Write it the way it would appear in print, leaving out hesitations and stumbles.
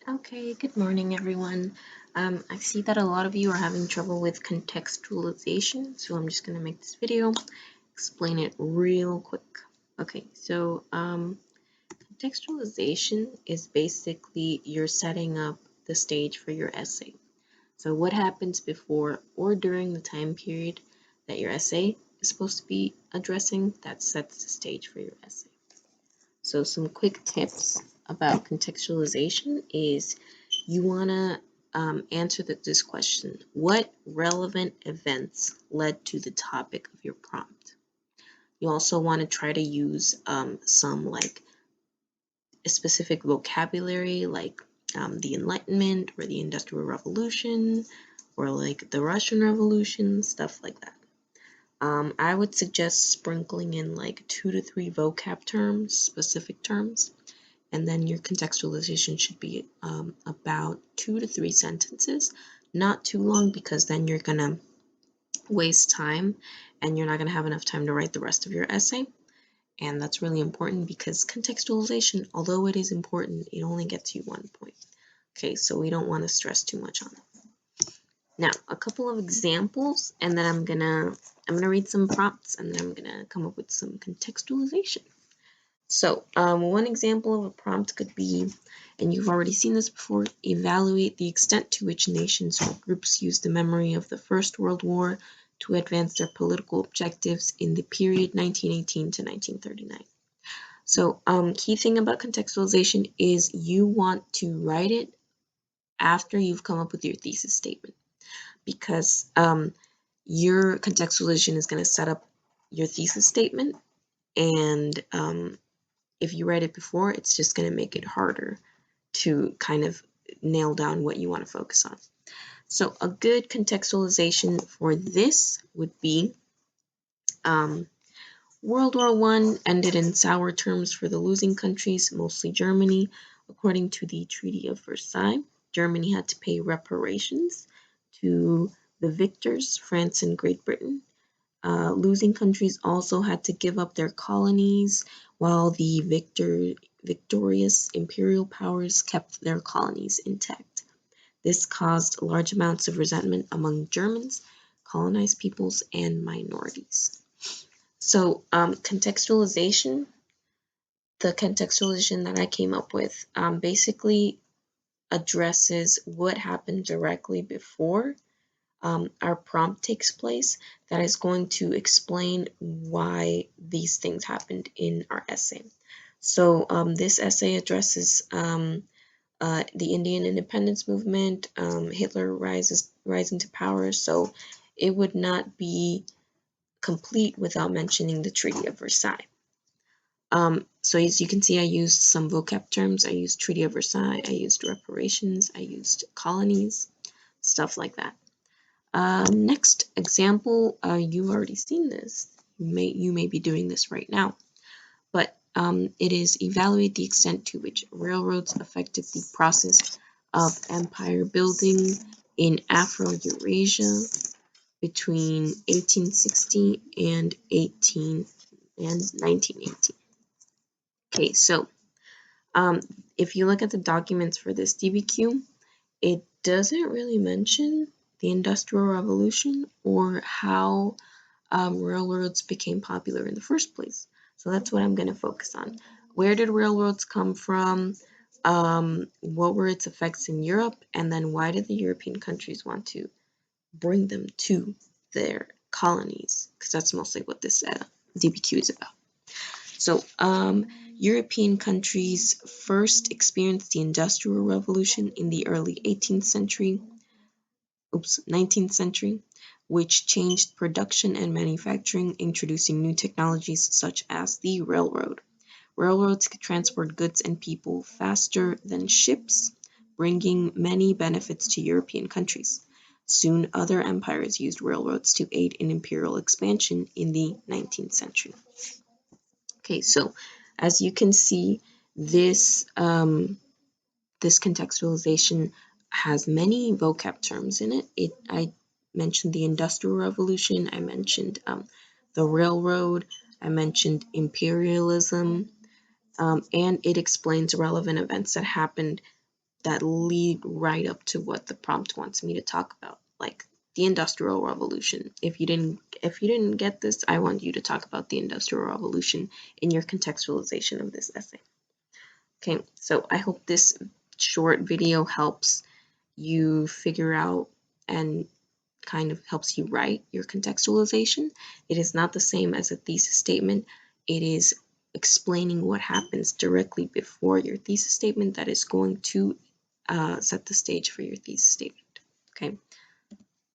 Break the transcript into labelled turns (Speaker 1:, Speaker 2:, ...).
Speaker 1: Okay, good morning, everyone. I see that a lot of you are having trouble with contextualization, so I'm just going to make this video, explain it real quick. Okay, so contextualization is basically you're setting up the stage for your essay. So what happens before or during the time period that your essay is supposed to be addressing, that sets the stage for your essay. So some quick tips about contextualization is you want to answer this question. What relevant events led to the topic of your prompt? You also want to try to use some like a specific vocabulary like the Enlightenment or the Industrial Revolution or like the Russian Revolution, stuff like that. I would suggest sprinkling in like 2 to 3 vocab terms, specific terms, and then your contextualization should be about 2 to 3 sentences, not too long because then you're gonna waste time and you're not gonna have enough time to write the rest of your essay. And that's really important because contextualization, although it is important, it only gets you 1 point. Okay, so we don't want to stress too much on it. Now, a couple of examples, and then I'm gonna read some prompts, and then I'm gonna come up with some contextualization. So, one example of a prompt could be, and you've already seen this before, evaluate the extent to which nations or groups used the memory of the First World War to advance their political objectives in the period 1918 to 1939. So, key thing about contextualization is you want to write it after you've come up with your thesis statement because your contextualization is going to set up your thesis statement, and if you write it before, it's just going to make it harder to kind of nail down what you want to focus on. So a good contextualization for this would be World War I ended in sour terms for the losing countries, mostly Germany. According to the Treaty of Versailles, Germany had to pay reparations to the victors, France and Great Britain. Losing countries also had to give up their colonies, while the victorious imperial powers kept their colonies intact. This caused large amounts of resentment among Germans, colonized peoples, and minorities. So, the contextualization that I came up with, basically addresses what happened directly before our prompt takes place, that is going to explain why these things happened in our essay. So this essay addresses the Indian independence movement, Hitler rising to power. So it would not be complete without mentioning the Treaty of Versailles. So as you can see, I used some vocab terms. I used Treaty of Versailles, I used reparations, I used colonies, stuff like that. Next example, you've already seen this. You may be doing this right now, but it is evaluate the extent to which railroads affected the process of empire building in Afro-Eurasia between 1860 and 1918. Okay, so if you look at the documents for this DBQ, it doesn't really mention the Industrial Revolution or how railroads became popular in the first place. So that's what I'm going to focus on. Where did railroads come from? What were its effects in Europe? And then why did the European countries want to bring them to their colonies? Because that's mostly what this DBQ is about. So, European countries first experienced the Industrial Revolution in the early 19th century, which changed production and manufacturing, introducing new technologies such as the railroad. Railroads could transport goods and people faster than ships, bringing many benefits to European countries. Soon, other empires used railroads to aid in imperial expansion in the 19th century. Okay, so as you can see, this this contextualization has many vocab terms in it. I mentioned the Industrial Revolution, I mentioned the railroad, I mentioned imperialism, and it explains relevant events that happened that lead right up to what the prompt wants me to talk about, like the Industrial Revolution. If you didn't get this, I want you to talk about the Industrial Revolution in your contextualization of this essay. Okay, so I hope this short video helps you figure out and kind of helps you write your contextualization. It is not the same as a thesis statement. It is explaining what happens directly before your thesis statement that is going to set the stage for your thesis statement. Okay,